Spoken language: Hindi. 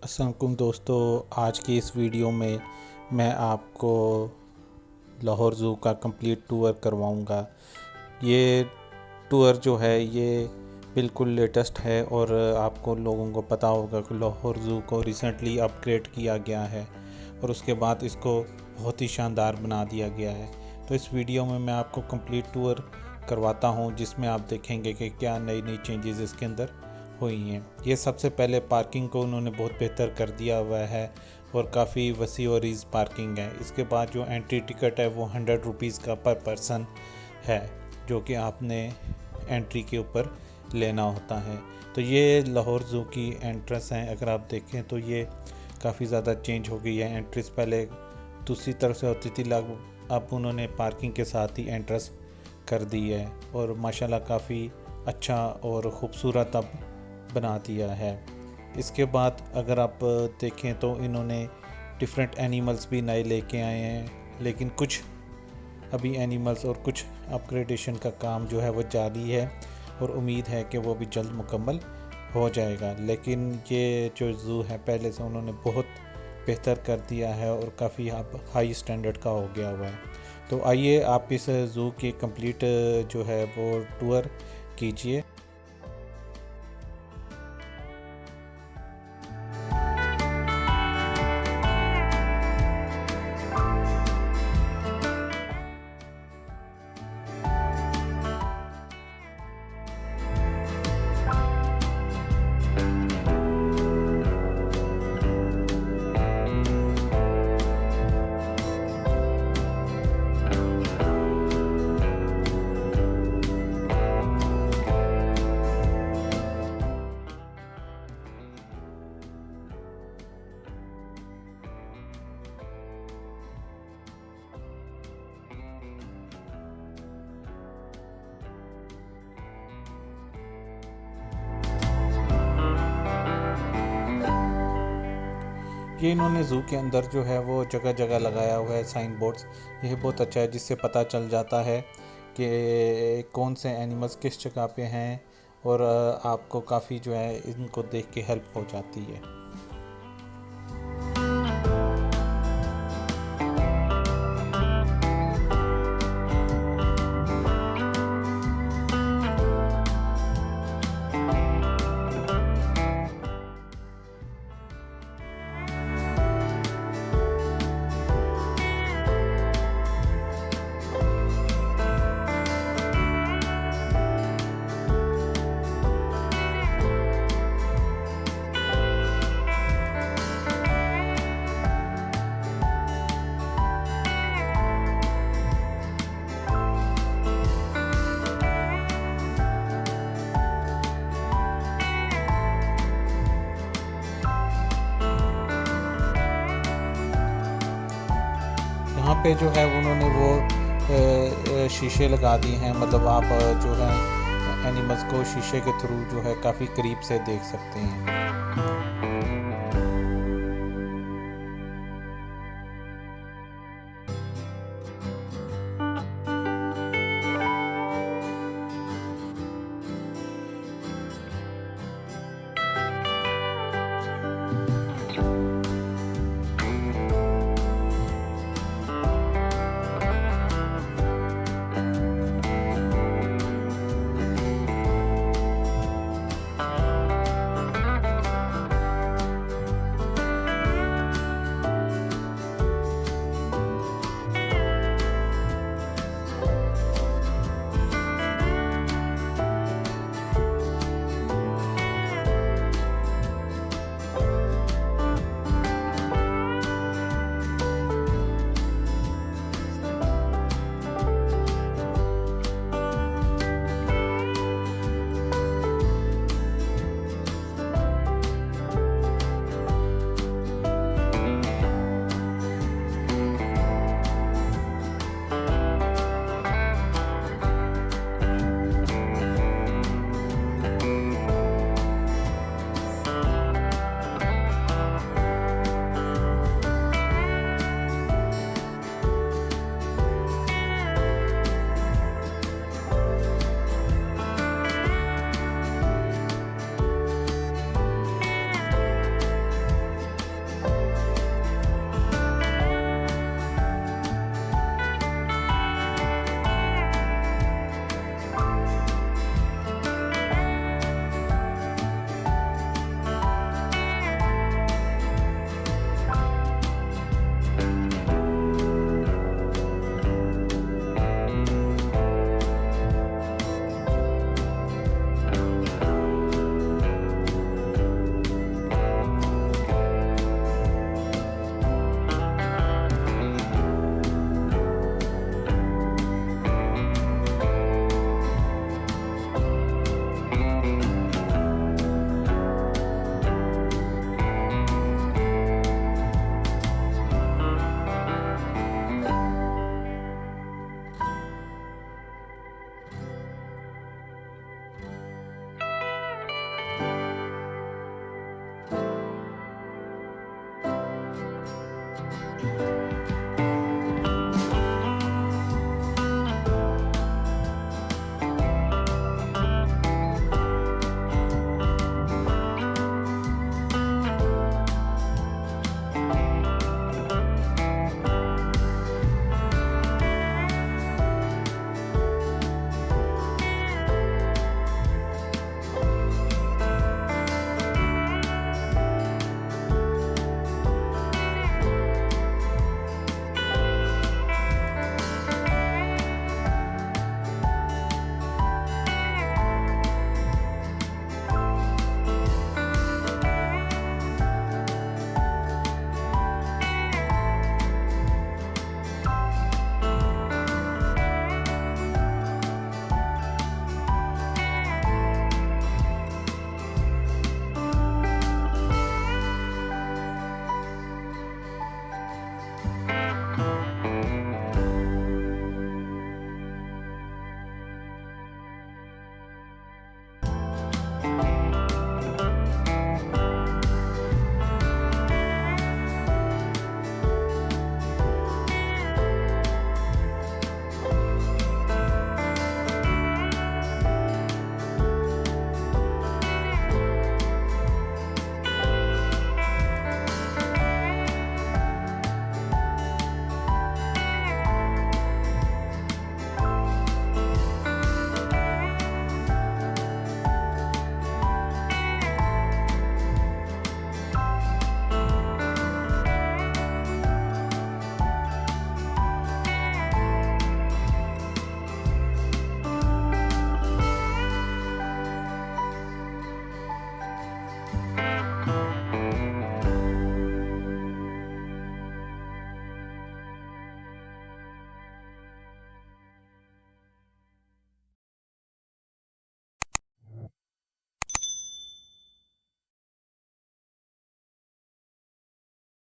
अस्सलाम वालेकुम दोस्तों, आज की इस वीडियो में मैं आपको लाहौर ज़ू का कंप्लीट टूर करवाऊंगा। ये टूर जो है ये बिल्कुल लेटेस्ट है और आपको लोगों को पता होगा कि लाहौर ज़ू को रिसेंटली अपग्रेड किया गया है और उसके बाद इसको बहुत ही शानदार बना दिया गया है। तो इस वीडियो में मैं आपको कंप्लीट टूर करवाता हूँ जिसमें आप देखेंगे कि क्या नई नई चेंजेस इसके अंदर हुई हैं। ये सबसे पहले पार्किंग को उन्होंने बहुत बेहतर कर दिया हुआ है और काफ़ी वसी और ईज़ पार्किंग है। इसके बाद जो एंट्री टिकट है वो 100 रुपीज़ का पर पर्सन है, जो कि आपने एंट्री के ऊपर लेना होता है। तो ये लाहौर ज़ू की एंट्रेंस है। अगर आप देखें तो ये काफ़ी ज़्यादा चेंज हो गई है। एंट्रेंस पहले दूसरी तरफ से होती थी, अब उन्होंने पार्किंग के साथ ही एंट्रेंस कर दी है और माशाल्लाह काफ़ी अच्छा और ख़ूबसूरत अब बना दिया है। इसके बाद अगर आप देखें तो इन्होंने डिफरेंट एनिमल्स भी नए लेके आए हैं, लेकिन कुछ अभी एनिमल्स और कुछ अपग्रेडेशन का काम जो है वो जारी है और उम्मीद है कि वो भी जल्द मुकम्मल हो जाएगा। लेकिन ये जो ज़ू है पहले से उन्होंने बहुत बेहतर कर दिया है और काफ़ी अब हाई स्टैंडर्ड का हो गया हुआ है। तो आइए आप इस ज़ू की कंप्लीट जो है वो टूर कीजिए। ये इन्होंने ज़ू के अंदर जो है वो जगह जगह लगाया हुआ है साइन बोर्ड्स। यह बहुत अच्छा है, जिससे पता चल जाता है कि कौन से एनिमल्स किस जगह पे हैं और आपको काफ़ी जो है इनको देख के हेल्प हो जाती है। यहाँ पे जो है उन्होंने वो शीशे लगा दिए हैं, मतलब आप जो है एनिमल्स को शीशे के थ्रू जो है काफ़ी करीब से देख सकते हैं।